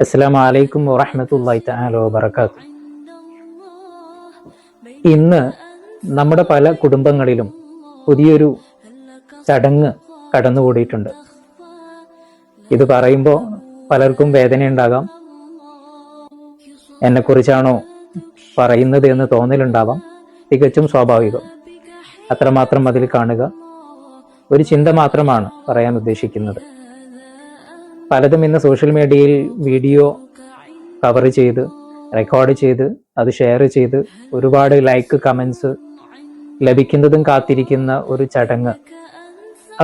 അസ്സലാമു അലൈക്കും വറഹ്മത്തുള്ളാഹി തആല വബറകാതുഹു. ഇന്ന് നമ്മുടെ പല കുടുംബങ്ങളിലും പുതിയൊരു ചടങ്ങ് കടന്നുകൂടിയിട്ടുണ്ട്. ഇത് പറയുമ്പോൾ പലർക്കും വേദനയുണ്ടാകാം. എന്നെക്കുറിച്ചാണോ പറയുന്നത് എന്ന് തോന്നലുണ്ടാവാം. തികച്ചും സ്വാഭാവികം. അത്രമാത്രം അതിൽ കാണുക. ഒരു ചിന്ത മാത്രമാണ് പറയാൻ ഉദ്ദേശിക്കുന്നത്. പലതും ഇന്ന് സോഷ്യൽ മീഡിയയിൽ വീഡിയോ കവർ ചെയ്ത് റെക്കോർഡ് ചെയ്ത് അത് ഷെയർ ചെയ്ത് ഒരുപാട് ലൈക്ക് കമൻസ് ലഭിക്കുന്നതും കാത്തിരിക്കുന്ന ഒരു ചടങ്ങ്.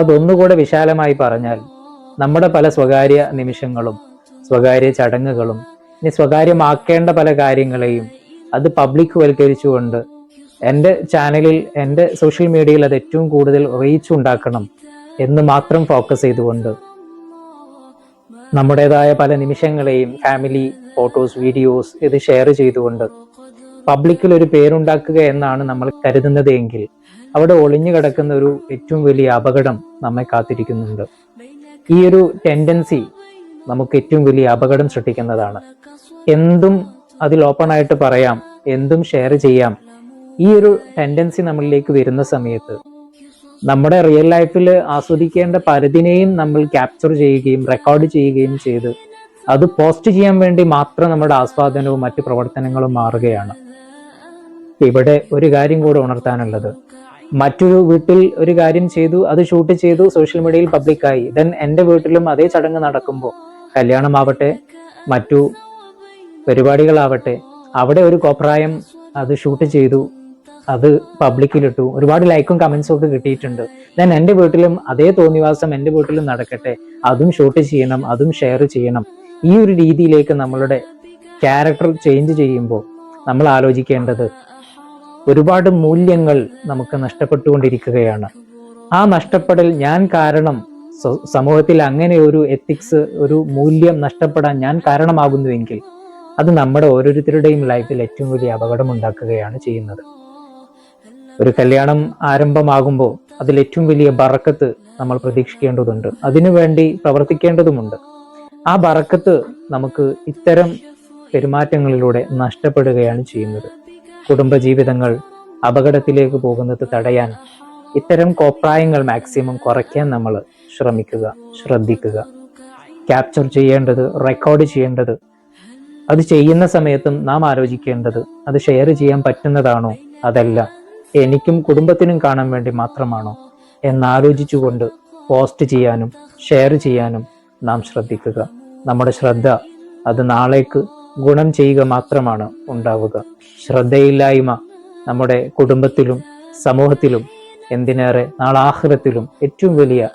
അതൊന്നുകൂടെ വിശാലമായി പറഞ്ഞാൽ നമ്മുടെ പല സ്വകാര്യ നിമിഷങ്ങളും സ്വകാര്യ ചടങ്ങുകളും ഇനി സ്വകാര്യമാക്കേണ്ട പല കാര്യങ്ങളെയും അത് പബ്ലിക് വൽക്കരിച്ചുകൊണ്ട് എൻ്റെ ചാനലിൽ എൻ്റെ സോഷ്യൽ മീഡിയയിൽ അത് ഏറ്റവും കൂടുതൽ റീച്ച് ഉണ്ടാക്കണം എന്ന് മാത്രം ഫോക്കസ് ചെയ്തുകൊണ്ട് നമ്മുടേതായ പല നിമിഷങ്ങളെയും ഫാമിലി ഫോട്ടോസ് വീഡിയോസ് ഇത് ഷെയർ ചെയ്തുകൊണ്ട് പബ്ലിക്കിൽ ഒരു പേരുണ്ടാക്കുക എന്നാണ് നമ്മൾ കരുതുന്നത് എങ്കിൽ അവിടെ ഒളിഞ്ഞു കിടക്കുന്ന ഒരു ഏറ്റവും വലിയ അപകടം നമ്മെ കാത്തിരിക്കുന്നുണ്ട്. ഈ ഒരു ടെൻഡൻസി നമുക്ക് ഏറ്റവും വലിയ അപകടം സൃഷ്ടിക്കുന്നതാണ്. എന്തും അതിൽ ഓപ്പൺ ആയിട്ട് പറയാം, എന്തും ഷെയർ ചെയ്യാം. ഈ ഒരു ടെൻഡൻസി നമ്മളിലേക്ക് വരുന്ന സമയത്ത് നമ്മുടെ റിയൽ ലൈഫിൽ ആസ്വദിക്കേണ്ട പലതിനെയും നമ്മൾ ക്യാപ്ചർ ചെയ്യുകയും റെക്കോർഡ് ചെയ്യുകയും ചെയ്ത് അത് പോസ്റ്റ് ചെയ്യാൻ വേണ്ടി മാത്രം നമ്മുടെ ആസ്വാദനവും മറ്റു പ്രവർത്തനങ്ങളും മാറുകയാണ്. ഇവിടെ ഒരു കാര്യം കൂടെ ഉണർത്താനുള്ളത്, മറ്റൊരു വീട്ടിൽ ഒരു കാര്യം ചെയ്തു, അത് ഷൂട്ട് ചെയ്തു, സോഷ്യൽ മീഡിയയിൽ പബ്ലിക്കായി. ദെൻ എൻ്റെ വീട്ടിലും അതേ ചടങ്ങ് നടക്കുമ്പോൾ, കല്യാണമാവട്ടെ മറ്റു പരിപാടികളാവട്ടെ, അവിടെ ഒരു കോപ്രായം അത് ഷൂട്ട് ചെയ്തു, അത് പബ്ലിക്കിലിട്ടു, ഒരുപാട് ലൈക്കും കമന്റ്സും ഒക്കെ കിട്ടിയിട്ടുണ്ട്. ഞാൻ എൻ്റെ വീട്ടിലും അതേ തോന്നിവാസം എൻ്റെ വീട്ടിലും നടക്കട്ടെ, അതും ഷൂട്ട് ചെയ്യണം, അതും ഷെയർ ചെയ്യണം. ഈ ഒരു രീതിയിലേക്ക് നമ്മളുടെ ക്യാരക്ടർ ചേഞ്ച് ചെയ്യുമ്പോൾ നമ്മൾ ആലോചിക്കേണ്ടത് ഒരുപാട് മൂല്യങ്ങൾ നമുക്ക് നഷ്ടപ്പെട്ടുകൊണ്ടിരിക്കുകയാണ്. ആ നഷ്ടപ്പെടൽ ഞാൻ കാരണം, സമൂഹത്തിൽ അങ്ങനെ ഒരു എത്തിക്സ്, ഒരു മൂല്യം നഷ്ടപ്പെടാൻ ഞാൻ കാരണമാകുന്നുവെങ്കിൽ അത് നമ്മുടെ ഓരോരുത്തരുടെയും ലൈഫിൽ ഏറ്റവും വലിയ അപകടം ഉണ്ടാക്കുകയാണ് ചെയ്യുന്നത്. ഒരു കല്യാണം ആരംഭമാകുമ്പോൾ അതിൽ ഏറ്റവും വലിയ ബറക്കത്ത് നമ്മൾ പ്രതീക്ഷിക്കേണ്ടതുണ്ട്, അതിനുവേണ്ടി പ്രവർത്തിക്കേണ്ടതുമുണ്ട്. ആ ബറക്കത്ത് നമുക്ക് ഇത്തരം പെരുമാറ്റങ്ങളിലൂടെ നഷ്ടപ്പെടുകയാണ് ചെയ്യുന്നത്. കുടുംബജീവിതങ്ങൾ അപകടത്തിലേക്ക് പോകുന്നത് തടയാൻ ഇത്തരം കോപ്രായങ്ങൾ മാക്സിമം കുറയ്ക്കാൻ നമ്മൾ ശ്രദ്ധിക്കുക. ക്യാപ്ചർ ചെയ്യേണ്ടത്, റെക്കോർഡ് ചെയ്യേണ്ടത്, അത് ചെയ്യുന്ന സമയത്തും നാം ആലോചിക്കേണ്ടത് അത് ഷെയർ ചെയ്യാൻ പറ്റുന്നതാണോ, അതല്ല എനിക്കും കുടുംബത്തിനും കാണാൻ വേണ്ടി മാത്രമാണോ എന്നാലോചിച്ചുകൊണ്ട് പോസ്റ്റ് ചെയ്യാനും ഷെയർ ചെയ്യാനും നാം ശ്രദ്ധിക്കുക. നമ്മുടെ ശ്രദ്ധ അത് നാളേക്ക് ഗുണം ചെയ്യുക മാത്രമാണ് ഉണ്ടാവുക. ശ്രദ്ധയില്ലായ്മ നമ്മുടെ കുടുംബത്തിലും സമൂഹത്തിലും എന്തിനേറെ നാളെ ആഖിറത്തിലും ഏറ്റവും വലിയ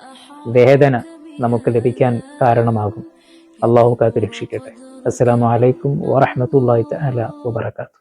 വേദന നമുക്ക് ലഭിക്കാൻ കാരണമാകും. അള്ളാഹു കാത്ത് രക്ഷിക്കട്ടെ. അസ്സലാമു അലൈക്കും വറഹ്മത്തുള്ളാഹി തആല വബറകാതുഹു.